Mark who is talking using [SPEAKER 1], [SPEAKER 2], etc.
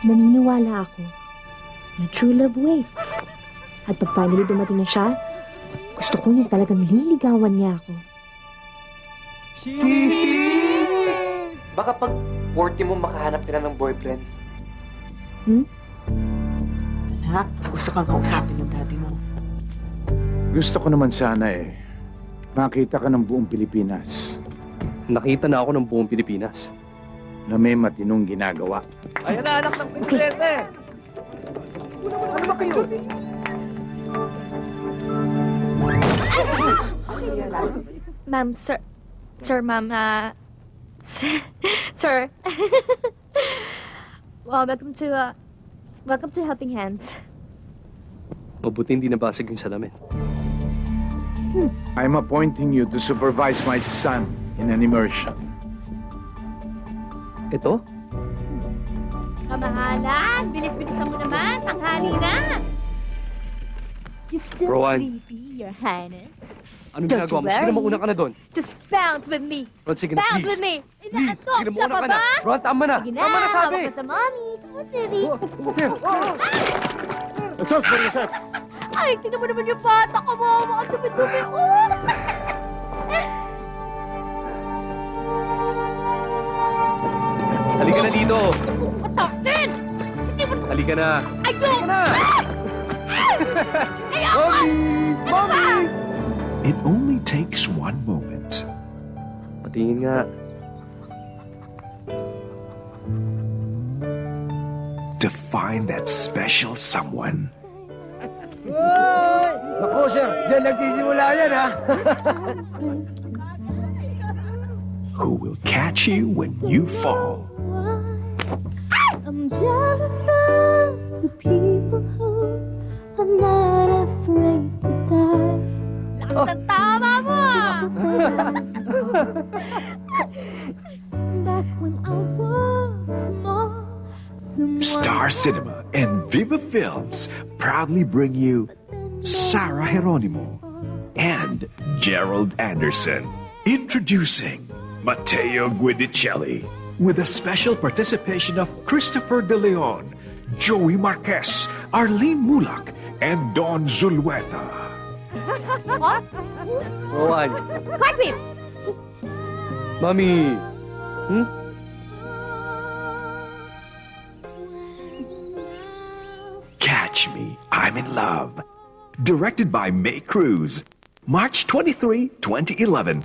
[SPEAKER 1] Naniniwala ako na true love waits. At pag finally dumating na siya, gusto ko niya talagang liligawan niya ako.
[SPEAKER 2] Baka pag 40 mo makahanap ka na ng boyfriend.
[SPEAKER 3] Anak, gusto kang kausapin ng daddy mo.
[SPEAKER 4] Gusto ko naman sana makita ka ng buong Pilipinas
[SPEAKER 2] Nakita na ako ng buong Pilipinas.
[SPEAKER 4] na may matinong ginagawa.
[SPEAKER 2] Ayan na, anak ng presidente! Ano ba kayo?
[SPEAKER 1] Ma'am, sir... Sir, ma'am, Sir... Well, welcome to Helping Hands.
[SPEAKER 2] Mabuti hindi nabasag yung salamin.
[SPEAKER 4] I'm appointing you to supervise my son in an immersion.
[SPEAKER 2] Ito?
[SPEAKER 1] Kamahalan! Bilis-bilisan mo naman! Tanghali na! You still
[SPEAKER 2] Rowan.
[SPEAKER 1] sleepy, Your Highness?
[SPEAKER 2] Anong
[SPEAKER 1] Don't
[SPEAKER 2] ginagawa mo?
[SPEAKER 1] you
[SPEAKER 2] Sige na,
[SPEAKER 1] worry.
[SPEAKER 2] mauna ka na doon.
[SPEAKER 1] Just bounce with me!
[SPEAKER 2] Ron, sige na,
[SPEAKER 1] Bounce
[SPEAKER 2] please.
[SPEAKER 1] with me!
[SPEAKER 2] Please,
[SPEAKER 1] Inaantok
[SPEAKER 2] sige na, mauna
[SPEAKER 1] pa
[SPEAKER 2] ka na.
[SPEAKER 1] ba?
[SPEAKER 2] Ron, tama na.
[SPEAKER 1] Sige na,
[SPEAKER 2] Tama na sabi.
[SPEAKER 1] hawak ka sa mommy. Come on, baby.
[SPEAKER 4] Sos, Joseph!
[SPEAKER 1] Ay, tingnan mo naman yung bata ko mo. Mga dumi-dumi. Oh!
[SPEAKER 2] Halika na dito.
[SPEAKER 1] Matapin! Hindi mo...
[SPEAKER 2] Halika na.
[SPEAKER 1] Ayun!
[SPEAKER 2] Halika na.
[SPEAKER 1] Ayoko!
[SPEAKER 2] Mommy! Mommy!
[SPEAKER 5] It only takes one moment.
[SPEAKER 2] Patingin nga.
[SPEAKER 5] To find that special someone
[SPEAKER 4] Naku, sir! Diyan nagsisimula yan, ha?
[SPEAKER 5] who will catch you when you fall.
[SPEAKER 1] I'm jealous of the people who are not afraid to die. Lakas ng tama mo! Back when I was small,
[SPEAKER 5] Star Cinema and Viva Films proudly bring you Sarah Geronimo and Gerald Anderson. Introducing Matteo Guidicelli with a special participation of Christopher De Leon, Joey Marquez, Arlene Mulak, and Don Zulueta.
[SPEAKER 2] Rowan.
[SPEAKER 1] Carpet!
[SPEAKER 2] Mommy.
[SPEAKER 5] Catch Me, I'm in Love. Directed by May Cruz. March 23, 2011.